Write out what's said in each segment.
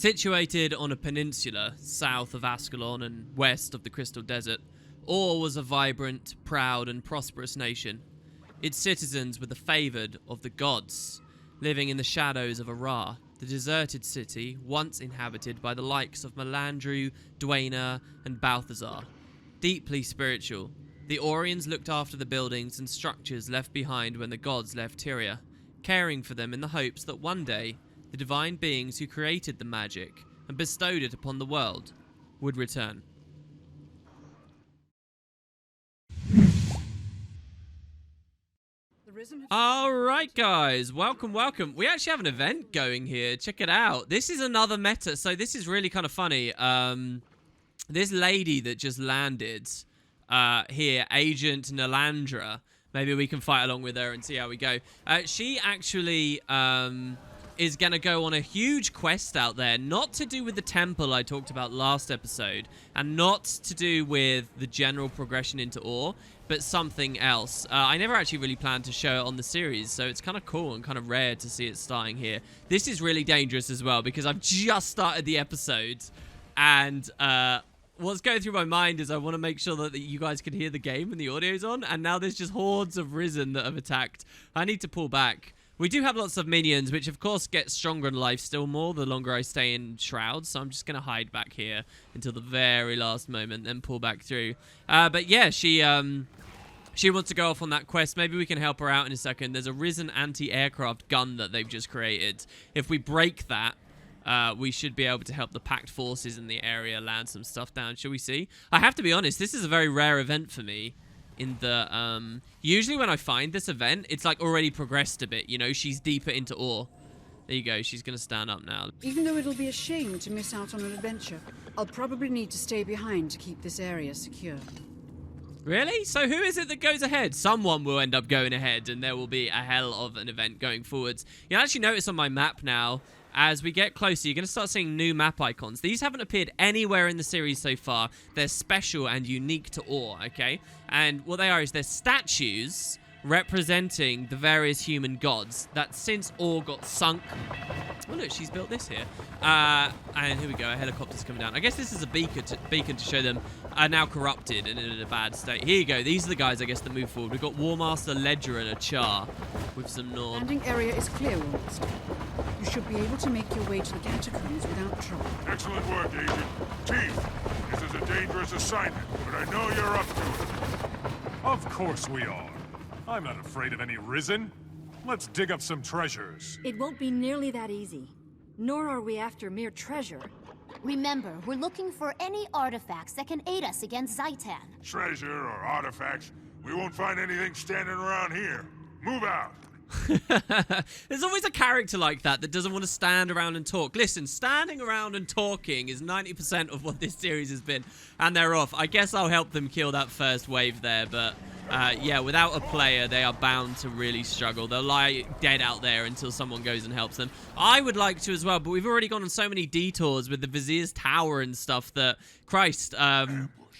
Situated on a peninsula south of Ascalon and west of the Crystal Desert, Or was a vibrant, proud, and prosperous nation. Its citizens were the favored of the gods, living in the shadows of Ara, the deserted city once inhabited by the likes of Melandru, Dwayna, and Balthazar. Deeply spiritual, the Orians looked after the buildings and structures left behind when the gods left Tyria, caring for them in the hopes that one day, the divine beings who created the magic and bestowed it upon the world would return. Alright guys, welcome. We actually have an event going here. Check it out. This is another meta, so this is really kind of funny. This lady that just landed here, Agent Nalandra, maybe we can fight along with her and see how we go. She actually is going to go on a huge quest out there, not to do with the temple I talked about last episode, and not to do with the general progression into Or, but something else. I never actually really planned to show it on the series, so it's kind of cool and kind of rare to see it starting here. This is really dangerous as well, because I've just started the episode, and what's going through my mind is I want to make sure that you guys can hear the game when the audio's on, and now there's just hordes of Risen that have attacked. I need to pull back. We do have lots of minions, which of course get stronger in life still more the longer I stay in Shrouds, so I'm just going to hide back here until the very last moment, then pull back through. But yeah, she wants to go off on that quest. Maybe we can help her out in a second. There's a Risen anti-aircraft gun that they've just created. If we break that, we should be able to help the packed forces in the area land some stuff down. Shall we see? I have to be honest, this is a very rare event for me. In the, usually when I find this event, it's like already progressed a bit, you know, she's deeper into Or. There you go, she's gonna stand up now. Even though it'll be a shame to miss out on an adventure, I'll probably need to stay behind to keep this area secure. Really? So who is it that goes ahead? Someone will end up going ahead, and there will be a hell of an event going forwards. You'll actually notice on my map now, as we get closer, you're going to start seeing new map icons. These haven't appeared anywhere in the series so far. They're special and unique to Or, okay? And what they are is they're statues representing the various human gods that since Or got sunk... Oh, look, she's built this here. And here we go, a helicopter's coming down. I guess this is a beacon to show them are now corrupted and in a bad state. Here you go, these are the guys, I guess, that move forward. We've got Warmaster, Ledger, and a Char with some Norn. Landing area is clear, Warmaster. You should be able to make your way to the catacombs without trouble. Excellent work, Agent. Chief, this is a dangerous assignment, but I know you're up to it. Of course we are. I'm not afraid of any Risen. Let's dig up some treasures. It won't be nearly that easy. Nor are we after mere treasure. Remember, we're looking for any artifacts that can aid us against Zhaitan. Treasure or artifacts, we won't find anything standing around here. Move out. There's always a character like that doesn't want to stand around and talk. Listen, standing around and talking is 90% of what this series has been, and they're off. I guess I'll help them kill that first wave there, but yeah, without a player, they are bound to really struggle. They'll lie dead out there until someone goes and helps them. I would like to as well, but we've already gone on so many detours with the Vizier's Tower and stuff that, Christ,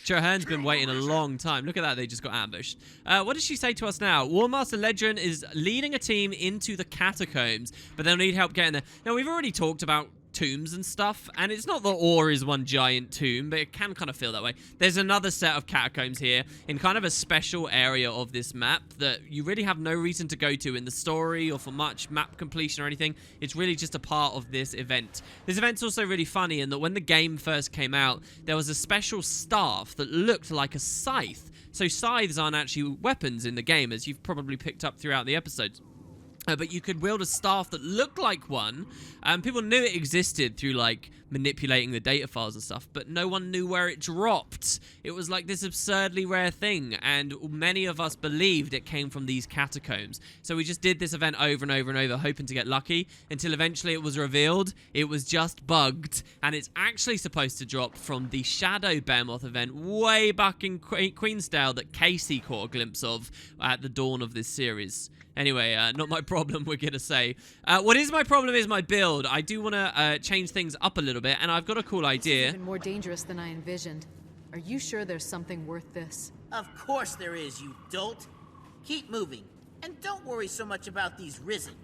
Zhaitan's been waiting a long time. Look at that, they just got ambushed. What does she say to us now? Warmaster Legend is leading a team into the catacombs, but they'll need help getting there. Now, we've already talked about tombs and stuff, and it's not that Or is one giant tomb, but it can kind of feel that way. There's another set of catacombs here in kind of a special area of this map that you really have no reason to go to in the story or for much map completion or anything. It's really just a part of this event. This event's also really funny in that when the game first came out, there was a special staff that looked like a scythe. So scythes aren't actually weapons in the game, as you've probably picked up throughout the episodes. But you could wield a staff that looked like one. People knew it existed through, like, manipulating the data files and stuff, but no one knew where it dropped. It was like this absurdly rare thing, and many of us believed it came from these catacombs. So we just did this event over and over and over, hoping to get lucky, until eventually it was revealed it was just bugged, and it's actually supposed to drop from the Shadow Behemoth event way back in Queensdale that Casey caught a glimpse of at the dawn of this series. Anyway, not my problem, we're going to say. What is my problem is my build. I do want to change things up a little bit, and I've got a cool idea. This is even more dangerous than I envisioned. Are you sure there's something worth this? Of course there is, you dolt. Keep moving, and don't worry so much about these Risen.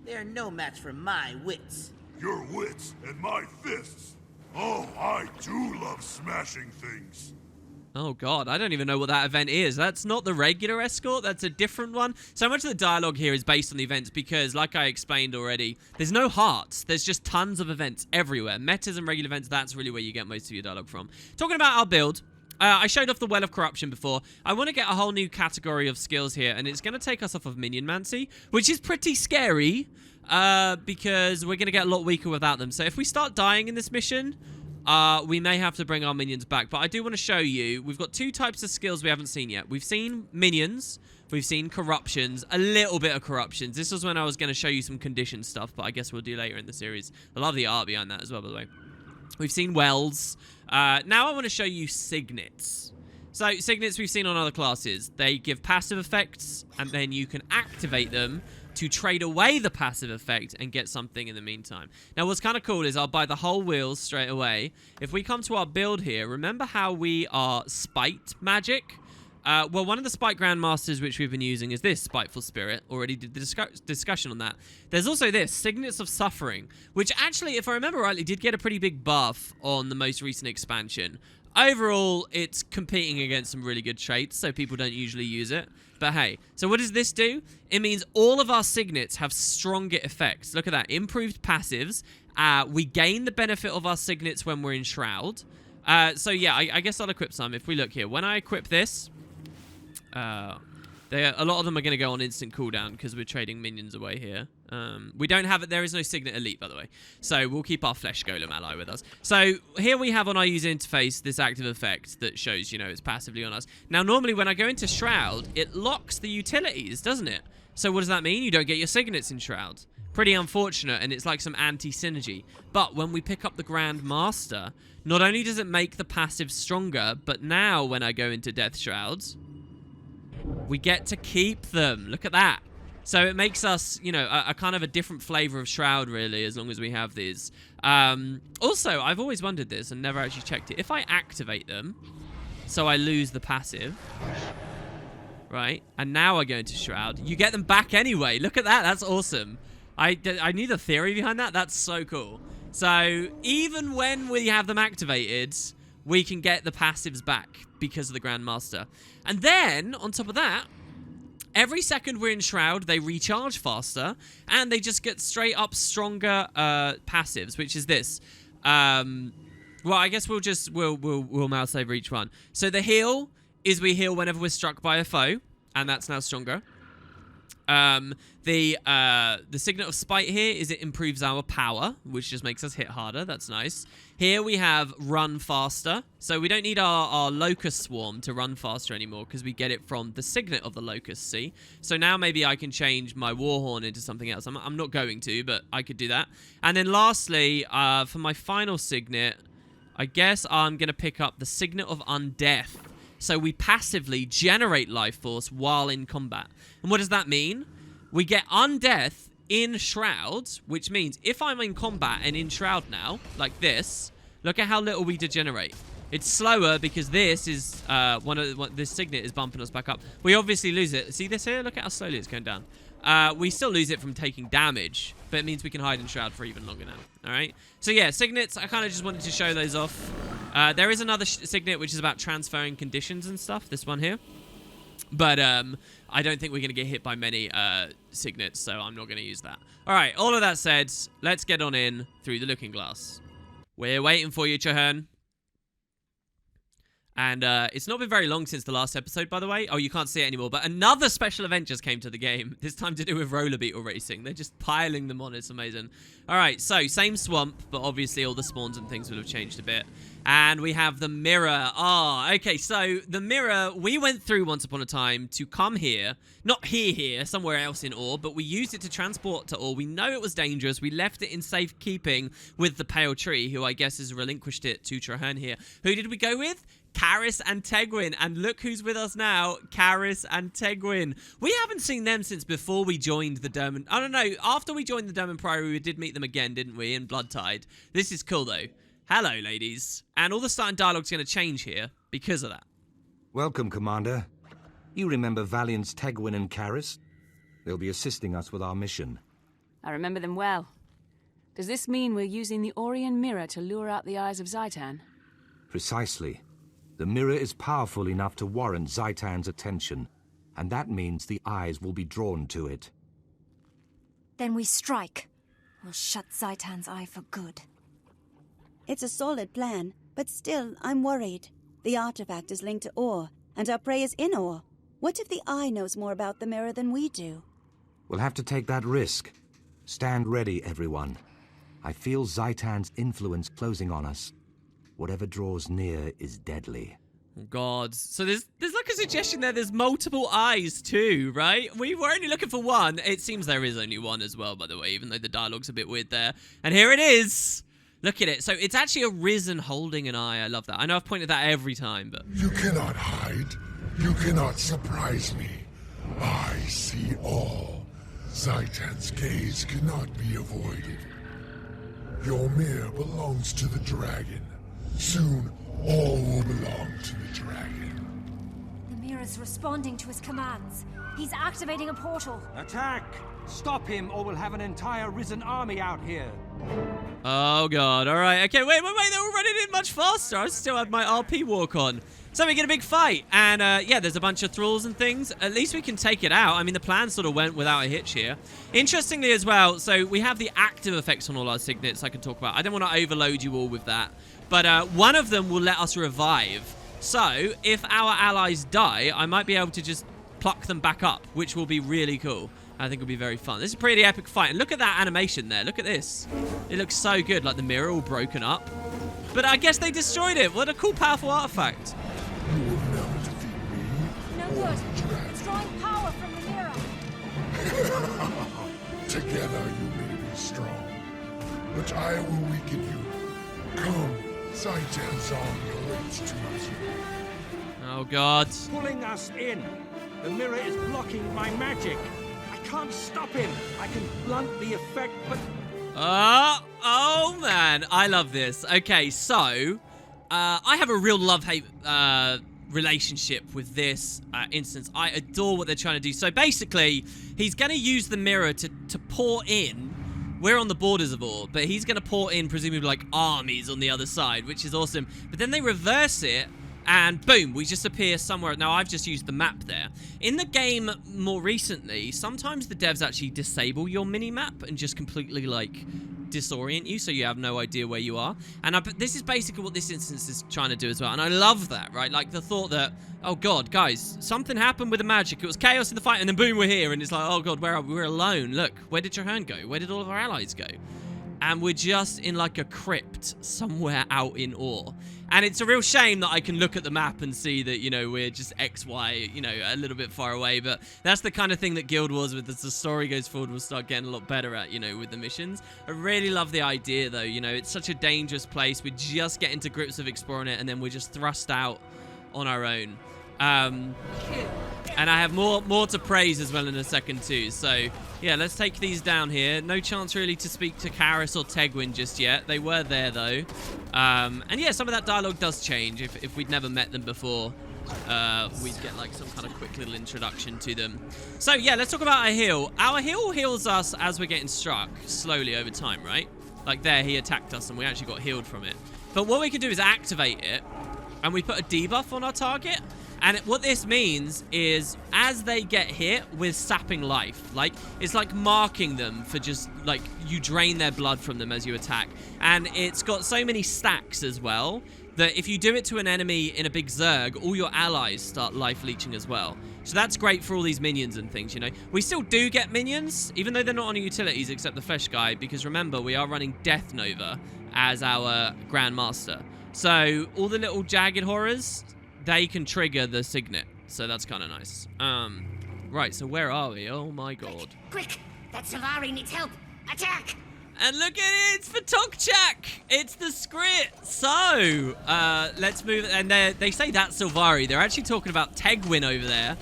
They are no match for my wits. your wits and my fists. Oh, I do love smashing things. Oh god, I don't even know what that event is. That's not the regular escort, that's a different one. So much of the dialogue here is based on the events because, like I explained already, there's no hearts. There's just tons of events everywhere. Metas and regular events, that's really where you get most of your dialogue from. Talking about our build, I showed off the Well of Corruption before. I want to get a whole new category of skills here, and it's going to take us off of Minionmancy, which is pretty scary because we're going to get a lot weaker without them. So if we start dying in this mission, we may have to bring our minions back. But I do want to show you, we've got two types of skills we haven't seen yet. We've seen minions, we've seen corruptions, a little bit of corruptions. This was when I was going to show you some condition stuff, but I guess we'll do later in the series. I love the art behind that as well, by the way. We've seen wells. Now I want to show you signets. So signets we've seen on other classes. They give passive effects, and then you can activate them to trade away the passive effect and get something in the meantime. Now what's kind of cool is I'll buy the whole wheel straight away. If we come to our build here, remember how we are spite magic? Well, one of the spite grandmasters which we've been using is this spiteful spirit. Already did the discussion on that. There's also this signets of suffering, which actually, if I remember rightly, did get a pretty big buff on the most recent expansion. Overall, it's competing against some really good traits, so people don't usually use it. But hey, so what does this do? It means all of our signets have stronger effects. Look at that. Improved passives. We gain the benefit of our signets when we're in Shroud. So yeah, I guess I'll equip some. If we look here, when I equip this, a lot of them are going to go on instant cooldown because we're trading minions away here. We don't have it. There is no Signet Elite, by the way. So we'll keep our Flesh Golem ally with us. So here we have on our user interface this active effect that shows, you know, it's passively on us. Now, normally when I go into Shroud, it locks the utilities, doesn't it? So what does that mean? You don't get your Signets in Shroud. Pretty unfortunate, and it's like some anti-synergy. But when we pick up the Grand Master, not only does it make the passive stronger, but now when I go into Death Shrouds, we get to keep them. Look at that. So it makes us, you know, a kind of a different flavor of Shroud, really, as long as we have these. Also, I've always wondered this and never actually checked it. If I activate them, so I lose the passive, right? And now I go into Shroud. You get them back anyway. Look at that. That's awesome. I knew the theory behind that. That's so cool. So even when we have them activated, we can get the passives back because of the Grandmaster. And then, on top of that, every second we're in Shroud, they recharge faster, and they just get straight up stronger passives, which is this. Well, I guess we'll mouse over each one. So the heal is we heal whenever we're struck by a foe, and that's now stronger. The Signet of Spite here is it improves our power, which just makes us hit harder. That's nice. Here we have Run Faster. So we don't need our Locust Swarm to run faster anymore because we get it from the Signet of the Locust, see? So now maybe I can change my Warhorn into something else. I'm not going to, but I could do that. And then lastly, for my final Signet, I guess I'm going to pick up the Signet of Undeath. So we passively generate life force while in combat. And what does that mean? We get Undeath in Shroud, which means if I'm in combat and in Shroud now, like this, look at how little we degenerate. It's slower because this is this Signet is bumping us back up. We obviously lose it. See this here? Look at how slowly it's going down. We still lose it from taking damage, but it means we can hide in Shroud for even longer now. All right. So yeah, Signets, I kind of just wanted to show those off. There is another Signet which is about transferring conditions and stuff. This one here. But I don't think we're going to get hit by many Signets, so I'm not going to use that. All right, all of that said, let's get on in through the Looking Glass. We're waiting for you, Zhaitan. And it's not been very long since the last episode, by the way. Oh, you can't see it anymore. But another special event just came to the game. This time to do with roller beetle racing. They're just piling them on. It's amazing. All right, so same swamp, but obviously all the spawns and things will have changed a bit. And we have the mirror. Ah, okay, so the mirror we went through once upon a time to come here. Not here, somewhere else in Ore, but we used it to transport to Ore. We know it was dangerous. We left it in safekeeping with the Pale Tree, who I guess has relinquished it to Zhaitan here. Who did we go with? Karis and Tegwin, and look who's with us now, Karis and Tegwin. We haven't seen them since before we joined the Derman. I don't know, after we joined the Derman Priory, we did meet them again, didn't we, in Bloodtide. This is cool, though. Hello, ladies. And all the starting dialogue's going to change here because of that. Welcome, Commander. You remember Valiant's Tegwin and Karis? They'll be assisting us with our mission. I remember them well. Does this mean we're using the Orient mirror to lure out the eyes of Zhaitan? Precisely. The mirror is powerful enough to warrant Zhaitan's attention, and that means the eyes will be drawn to it. Then we strike. We'll shut Zhaitan's eye for good. It's a solid plan, but still, I'm worried. The artifact is linked to ore, and our prey is in ore. What if the eye knows more about the mirror than we do? We'll have to take that risk. Stand ready, everyone. I feel Zhaitan's influence closing on us. Whatever draws near is deadly. Oh God. So there's like a suggestion there. There's multiple eyes too, right? We were only looking for one. It seems there is only one as well, by the way, even though the dialogue's a bit weird there. And here it is. Look at it. So it's actually a Risen holding an eye. I love that. I know I've pointed that every time, but... You cannot hide. You cannot surprise me. I see all. Zhaitan's gaze cannot be avoided. Your mirror belongs to the dragon. Soon, all will belong to the dragon. The mirror's responding to his commands. He's activating a portal. Attack! Stop him, or we'll have an entire Risen army out here. Oh God. All right. Okay, wait. They're all running in much faster. I still have my RP walk on. So we get a big fight, and yeah, there's a bunch of thralls and things. At least we can take it out. I mean, the plan sort of went without a hitch here. Interestingly as well, so we have the active effects on all our signets I can talk about. I don't want to overload you all with that, but one of them will let us revive. So if our allies die, I might be able to just pluck them back up, which will be really cool. I think it'll be very fun. This is a pretty epic fight, and look at that animation there. Look at this. It looks so good, like the mirror all broken up. But I guess they destroyed it. What a cool, powerful artifact. You will never defeat me. No good. It's drawing power from the mirror. Together you may be strong, but I will weaken you. Come, Zhaitan's army awaits to meet you. Oh God. Pulling us in. The mirror is blocking my magic. I can't stop him. I can blunt the effect, but... Oh man, I love this. Okay, so I have a real love-hate relationship with this instance. I adore what they're trying to do. So basically, he's going to use the mirror to pour in. We're on the borders of ore, but he's going to pour in presumably like armies on the other side, which is awesome. But then they reverse it, and boom, we just appear somewhere. Now, I've just used the map there. In the game more recently, sometimes the devs actually disable your mini-map and just completely, like, disorient you so you have no idea where you are. And this is basically what this instance is trying to do as well. And I love that, right? Like, the thought that, oh, God, guys, something happened with the magic. It was chaos in the fight, and then boom, we're here. And it's like, oh, God, where are we? We're alone. Look, where did Zhaitan go? Where did all of our allies go? And we're just in, like, a crypt somewhere out in ore. And it's a real shame that I can look at the map and see that, you know, we're just X, Y, you know, a little bit far away. But that's the kind of thing that Guild Wars, with as the story goes forward, will start getting a lot better at, you know, with the missions. I really love the idea, though. You know, it's such a dangerous place. We just get into grips of exploring it, and then we're just thrust out on our own. And I have more to praise as well in a second too. So yeah, let's take these down here. No chance really to speak to Karis or Tegwin just yet. They were there though. And yeah, some of that dialogue does change. If we'd never met them before, we'd get like some kind of quick little introduction to them. So yeah, let's talk about our heal. Our heal heals us as we're getting struck slowly over time, right? Like there, he attacked us and we actually got healed from it. But what we can do is activate it, and we put a debuff on our target. And what this means is as they get hit with sapping life, like it's like marking them for just like you drain their blood from them as you attack. And it's got so many stacks as well that if you do it to an enemy in a big Zerg, all your allies start life leeching as well. So that's great for all these minions and things, you know. We still do get minions, even though they're not on utilities except the flesh guy, because remember, we are running Death Nova as our Grandmaster. So all the little jagged horrors, they can trigger the signet. So that's kind of nice. Right, so where are we? Oh my God. Quick! That Savari needs help! Attack! And look at it, it's for Tokchak! It's the Skritt! So, let's move, and they say that's Silvari. They're actually talking about Tegwin over there.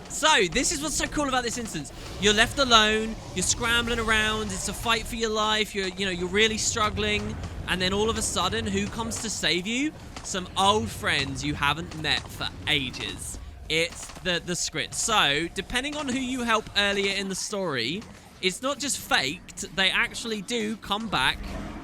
So, this is what's so cool about this instance. You're left alone, you're scrambling around, it's a fight for your life, you're really struggling, and then all of a sudden, who comes to save you? Some old friends you haven't met for ages. It's the Skritt. So, depending on who you help earlier in the story, it's not just faked. They actually do come back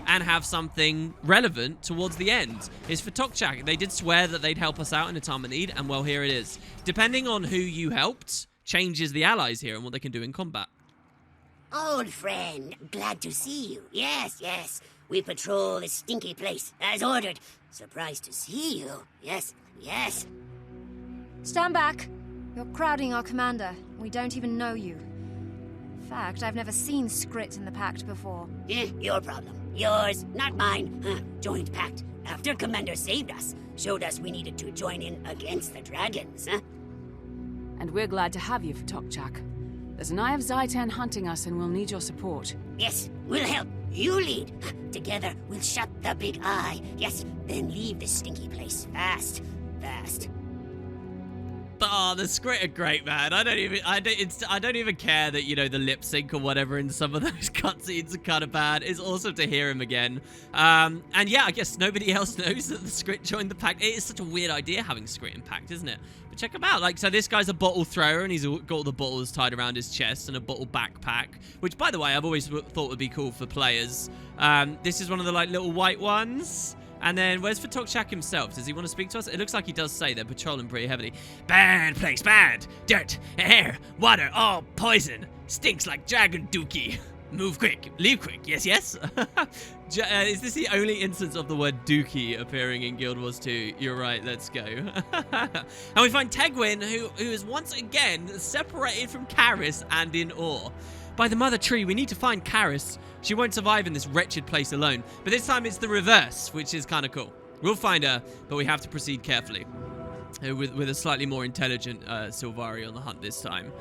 and have something relevant towards the end. Is for Tokchak. They did swear that they'd help us out in a time of need, and well, here it is. Depending on who you helped, changes the allies here and what they can do in combat. Old friend, glad to see you. Yes, yes. We patrol this stinky place, as ordered. Surprised to see you. Yes, yes. Stand back. You're crowding our commander. We don't even know you. In fact, I've never seen Skritt in the Pact before. Your problem. Yours, not mine. Joint pact. After Commander saved us, showed us we needed to join in against the dragons, huh? And we're glad to have you for Tokchak. There's an Eye of Zhaitan hunting us, and we'll need your support. Yes, we'll help. You lead. Together, we'll shut the big eye. Yes, then leave this stinky place fast. Fast. Oh, the Skritt are great, man. I don't even care that, you know, the lip sync or whatever in some of those cutscenes are kind of bad. It's awesome to hear him again. And yeah, I guess nobody else knows that the Skritt joined the pact. It is such a weird idea having Skritt in pact, isn't it? But check him out. Like, so this guy's a bottle thrower, and he's got all the bottles tied around his chest and a bottle backpack, which, by the way, I've always thought would be cool for players. This is one of the, like, little white ones. And then, where's Tokchak himself? Does he want to speak to us? It looks like he does say they're patrolling pretty heavily. Bad place, bad. Dirt, air, water, all poison. Stinks like dragon dookie. Move quick, leave quick. Yes, yes. Is this the only instance of the word dookie appearing in Guild Wars 2? You're right, let's go. And we find Tegwin, who is once again separated from Karis and in awe. By the mother tree, we need to find Karis. She won't survive in this wretched place alone. But this time it's the reverse, which is kind of cool. We'll find her, but we have to proceed carefully. With a slightly more intelligent Sylvari on the hunt this time.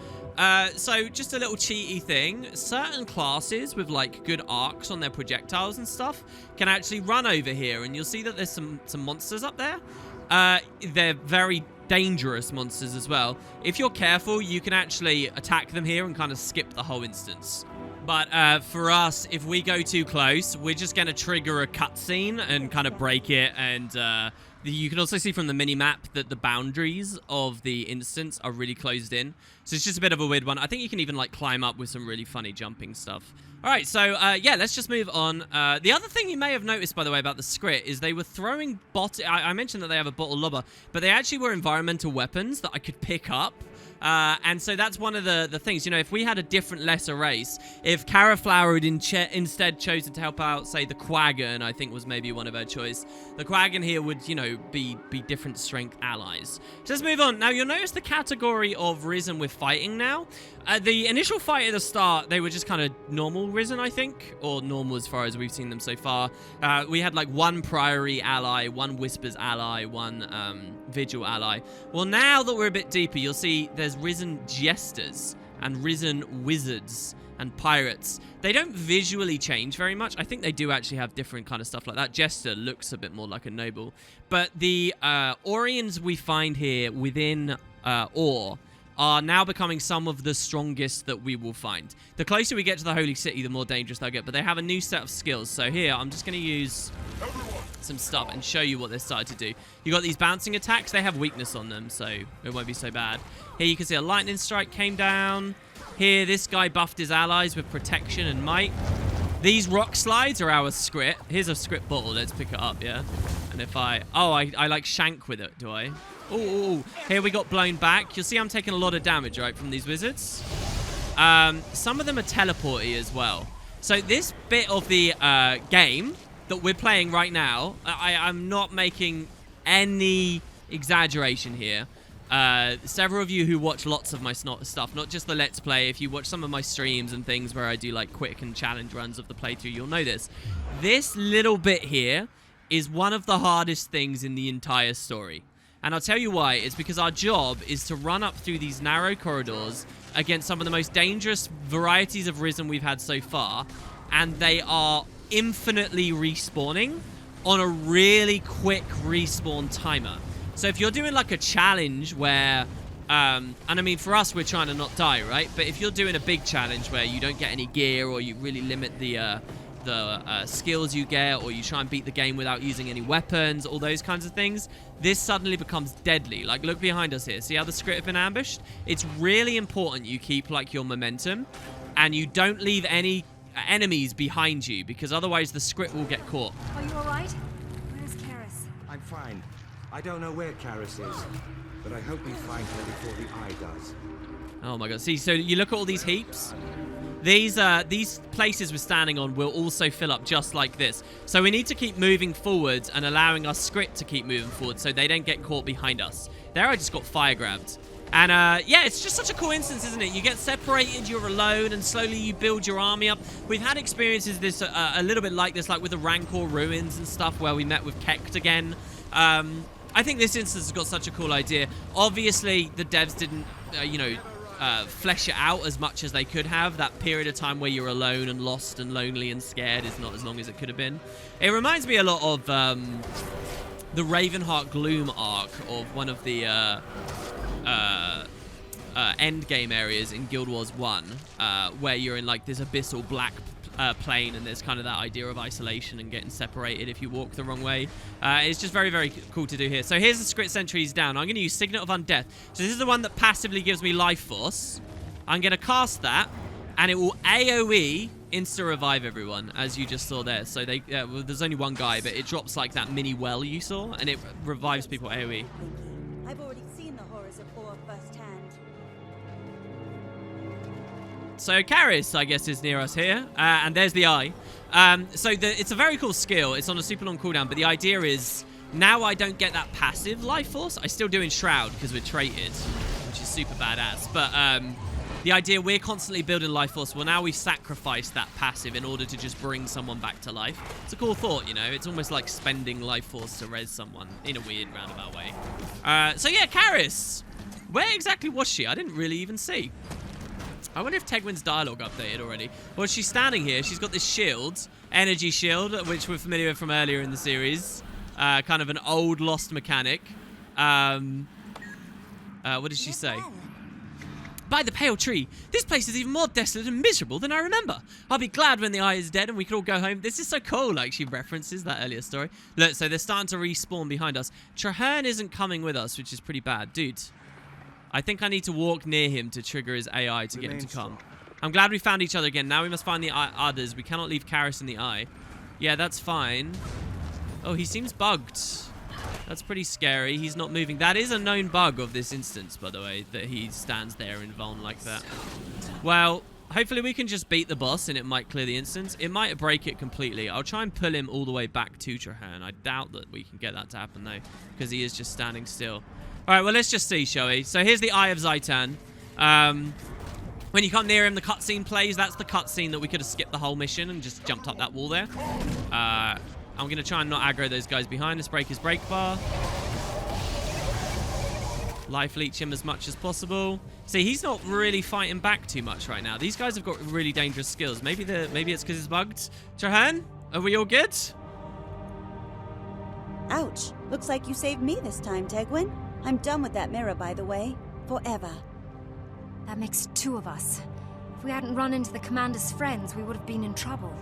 So, just a little cheaty thing. Certain classes with, like, good arcs on their projectiles and stuff can actually run over here. And you'll see that there's some monsters up there. They're very dangerous monsters as well. If you're careful, you can actually attack them here and kind of skip the whole instance. But for us, if we go too close, we're just going to trigger a cutscene and kind of break it. And you can also see from the mini-map that the boundaries of the instance are really closed in. So it's just a bit of a weird one. I think you can even, like, climb up with some really funny jumping stuff. All right, so, yeah, let's just move on. The other thing you may have noticed, by the way, about the Skritt is they were throwing I mentioned that they have a bottle lobber, but they actually were environmental weapons that I could pick up. And so that's one of the things, you know, if we had a different lesser race, if Caraflower had instead chosen to help out, say, the Quaggan, I think was maybe one of her choice, the Quaggan here would, you know, be different strength allies. So let's move on. Now, you'll notice the category of Risen we're fighting now. The initial fight at the start, they were just kind of normal Risen, I think, or normal as far as we've seen them so far. We had like one Priory ally, one Whispers ally, one Vigil ally. Well, now that we're a bit deeper, you'll see there's Risen Jesters and Risen Wizards and Pirates. They don't visually change very much. I think they do actually have different kind of stuff like that. Jester looks a bit more like a noble. But the Orions we find here within Ore are now becoming some of the strongest that we will find. The closer we get to the Holy City, the more dangerous they'll get. But they have a new set of skills. So here, I'm just going to use some stuff and show you what they're starting to do. You got these bouncing attacks. They have weakness on them, so it won't be so bad. Here you can see a lightning strike came down. Here, this guy buffed his allies with protection and might. These rock slides are our Skritt. Here's a Skritt bottle. Let's pick it up, yeah? And if I like shank with it, do I? Ooh, here we got blown back. You'll see I'm taking a lot of damage, right, from these wizards. Some of them are teleporty as well. So this bit of the game that we're playing right now, I'm not making any exaggeration here. Several of you who watch lots of my stuff, not just the Let's Play, if you watch some of my streams and things where I do like quick and challenge runs of the playthrough, you'll know this. This little bit here is one of the hardest things in the entire story. And I'll tell you why. It's because our job is to run up through these narrow corridors against some of the most dangerous varieties of Risen we've had so far. And they are infinitely respawning on a really quick respawn timer. So if you're doing like a challenge where, and I mean for us we're trying to not die, right? But if you're doing a big challenge where you don't get any gear or you really limit the skills you get, or you try and beat the game without using any weapons, all those kinds of things, this suddenly becomes deadly. Like, look behind us here. See how the Skritt have been ambushed? It's really important you keep, like, your momentum. and you don't leave any enemies behind you, because otherwise the Skritt will get caught. Are you alright? Where's Karis? I'm fine. I don't know where Karis is, but I hope we find her before the eye does. Oh my god. See, so you look at all these heaps. These places we're standing on will also fill up just like this. So we need to keep moving forwards and allowing our Skritt to keep moving forward so they don't get caught behind us. There I just got fire grabbed. And yeah, it's just such a cool instance, isn't it? You get separated, you're alone, and slowly you build your army up. We've had experiences this a little bit like this, like with the Rancor ruins and stuff, where we met with Kekt again. I think this instance has got such a cool idea. Obviously, the devs didn't, flesh it out as much as they could have. That period of time where you're alone and lost and lonely and scared is not as long as it could have been. It reminds me a lot of the Ravenheart Gloom arc of one of the end game areas in Guild Wars 1, where you're in like this abyssal black plane, and there's kind of that idea of isolation and getting separated if you walk the wrong way. It's just very, very cool to do here. So here's the Skritt sentries down. I'm going to use Signet of Undeath. So this is the one that passively gives me life force. I'm going to cast that, and it will AoE insta-revive everyone, as you just saw there. So they, well, there's only one guy, but it drops like that mini well you saw, and it revives people AoE. I've already seen the horrors of Ur firsthand. So Karis, I guess, is near us here, and there's the eye. So it's a very cool skill. It's on a super long cooldown, but the idea is now I don't get that passive life force. I still do in Shroud because we're traded, which is super badass. But the idea, we're constantly building life force. Well, now we've sacrificed that passive in order to just bring someone back to life. It's a cool thought, you know. It's almost like spending life force to res someone in a weird roundabout way. So yeah, Karis. Where exactly was she? I didn't really even see. I wonder if Tegwin's dialogue updated already. Well, she's standing here. She's got this shield, energy shield, which we're familiar with from earlier in the series. Kind of an old lost mechanic. What did she say? By the pale tree, this place is even more desolate and miserable than I remember. I'll be glad when the eye is dead and we can all go home. This is so cool, like she references that earlier story. Look, so they're starting to respawn behind us. Traherne isn't coming with us, which is pretty bad. Dude, I think I need to walk near him to trigger his AI to get him to come. I'm glad we found each other again. Now we must find the others. We cannot leave Karis in the eye. Yeah, that's fine. Oh, he seems bugged. That's pretty scary. He's not moving. That is a known bug of this instance, by the way, that he stands there in Vuln like that. Well, hopefully we can just beat the boss and it might clear the instance. It might break it completely. I'll try and pull him all the way back to Traherne. I doubt that we can get that to happen, though, because he is just standing still. All right, well, let's just see, shall we? So here's the Eye of Zhaitan. When you come near him, the cutscene plays. That's the cutscene that we could have skipped the whole mission and just jumped up that wall there. I'm going to try and not aggro those guys behind us. Break his break bar. Life leech him as much as possible. See, he's not really fighting back too much right now. These guys have got really dangerous skills. Maybe it's because it's bugged. Traherne, are we all good? Ouch. Looks like you saved me this time, Tegwin. I'm done with that mirror, by the way. Forever. That makes two of us. If we hadn't run into the commander's friends, we would have been in trouble.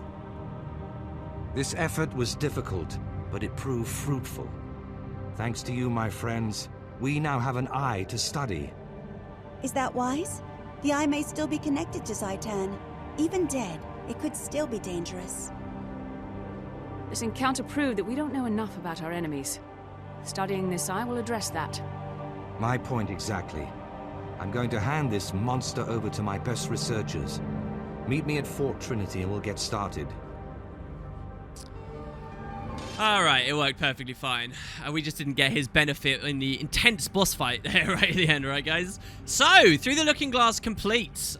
This effort was difficult, but it proved fruitful. Thanks to you, my friends, we now have an eye to study. Is that wise? The eye may still be connected to Zhaitan. Even dead, it could still be dangerous. This encounter proved that we don't know enough about our enemies. Studying this eye will address that. My point exactly. I'm going to hand this monster over to my best researchers. Meet me at Fort Trinity and we'll get started. Alright, it worked perfectly fine. We just didn't get his benefit in the intense boss fight there right at the end, right, guys? So, Through the Looking Glass complete.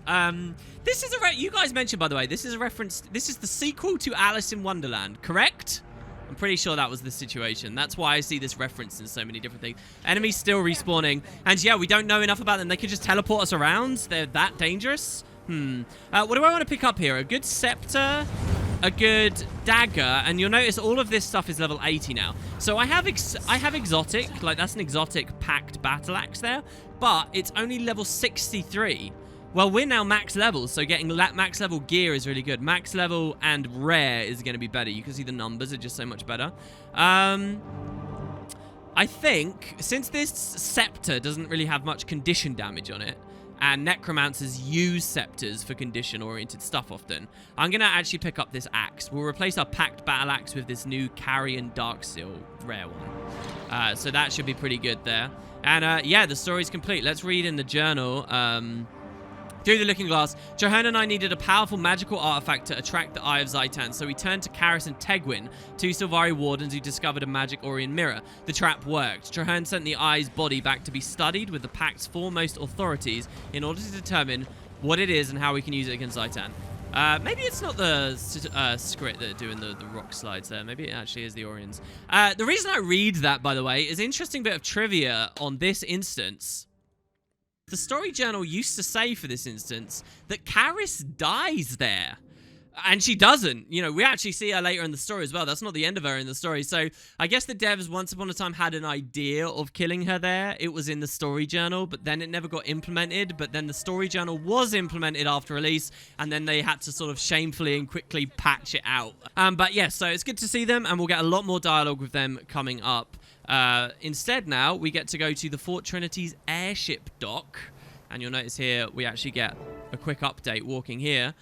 This is you guys mentioned, by the way, this is a reference. This is the sequel to Alice in Wonderland, correct? I'm pretty sure that was the situation. That's why I see this reference in so many different things. Enemies still respawning. And yeah, we don't know enough about them. They can just teleport us around. They're that dangerous. What do I want to pick up here? A good scepter, a good dagger, and you'll notice all of this stuff is level 80 now. So I have exotic, like that's an exotic packed battle axe there, but it's only level 63. Well, we're now max level, so getting max level gear is really good. Max level and rare is going to be better. You can see the numbers are just so much better. I think, since this scepter doesn't really have much condition damage on it, and necromancers use scepters for condition-oriented stuff often. I'm going to actually pick up this axe. We'll replace our packed battle axe with this new Carrion Darksteel rare one. So that should be pretty good there. And yeah, the story's complete. Let's read in the journal. Through the looking glass, Zhaitan and I needed a powerful magical artifact to attract the Eye of Zhaitan, so we turned to Karis and Tegwin, 2 Sylvari wardens who discovered a magic Orient mirror. The trap worked. Zhaitan sent the Eye's body back to be studied with the Pact's foremost authorities in order to determine what it is and how we can use it against Zhaitan. Maybe it's not the Skritt that are doing the rock slides there. Maybe it actually is the Orions. The reason I read that, by the way, is an interesting bit of trivia on this instance. The story journal used to say for this instance that Karis dies there. And she doesn't. You know, we actually see her later in the story as well. That's not the end of her in the story. So I guess the devs once upon a time had an idea of killing her there. It was in the story journal, but then it never got implemented. But then the story journal was implemented after release, and then they had to sort of shamefully and quickly patch it out. But yeah, so it's good to see them, and we'll get a lot more dialogue with them coming up. Instead now, we get to go to the Fort Trinity's airship dock. And you'll notice here, we actually get a quick update walking here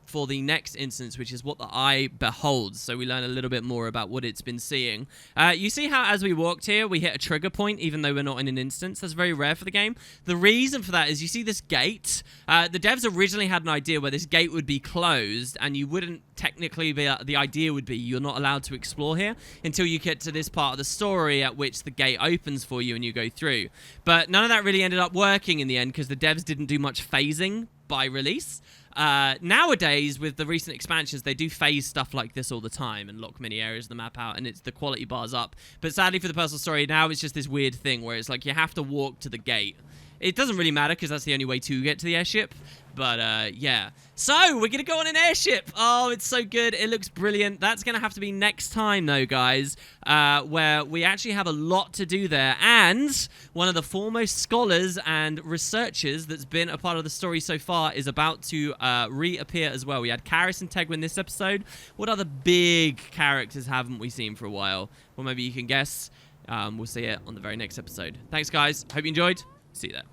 for the next instance, which is what the eye beholds. So we learn a little bit more about what it's been seeing. You see how as we walked here, we hit a trigger point, even though we're not in an instance. That's very rare for the game. The reason for that is you see this gate. The devs originally had an idea where this gate would be closed, and you wouldn't technically be, the idea would be you're not allowed to explore here until you get to this part of the story at which the gate opens for you and you go through. But none of that really ended up working in the end because the devs didn't do much phasing by release. Nowadays, with the recent expansions, they do phase stuff like this all the time and lock many areas of the map out, and it's the quality bar's up. But sadly for the personal story, now it's just this weird thing where it's like you have to walk to the gate. It doesn't really matter because that's the only way to get to the airship. But, yeah. So, we're going to go on an airship. Oh, it's so good. It looks brilliant. That's going to have to be next time, though, guys, where we actually have a lot to do there. And one of the foremost scholars and researchers that's been a part of the story so far is about to reappear as well. We had Karis and Tegwin this episode. What other big characters haven't we seen for a while? Well, maybe you can guess. We'll see it on the very next episode. Thanks, guys. Hope you enjoyed. See you there.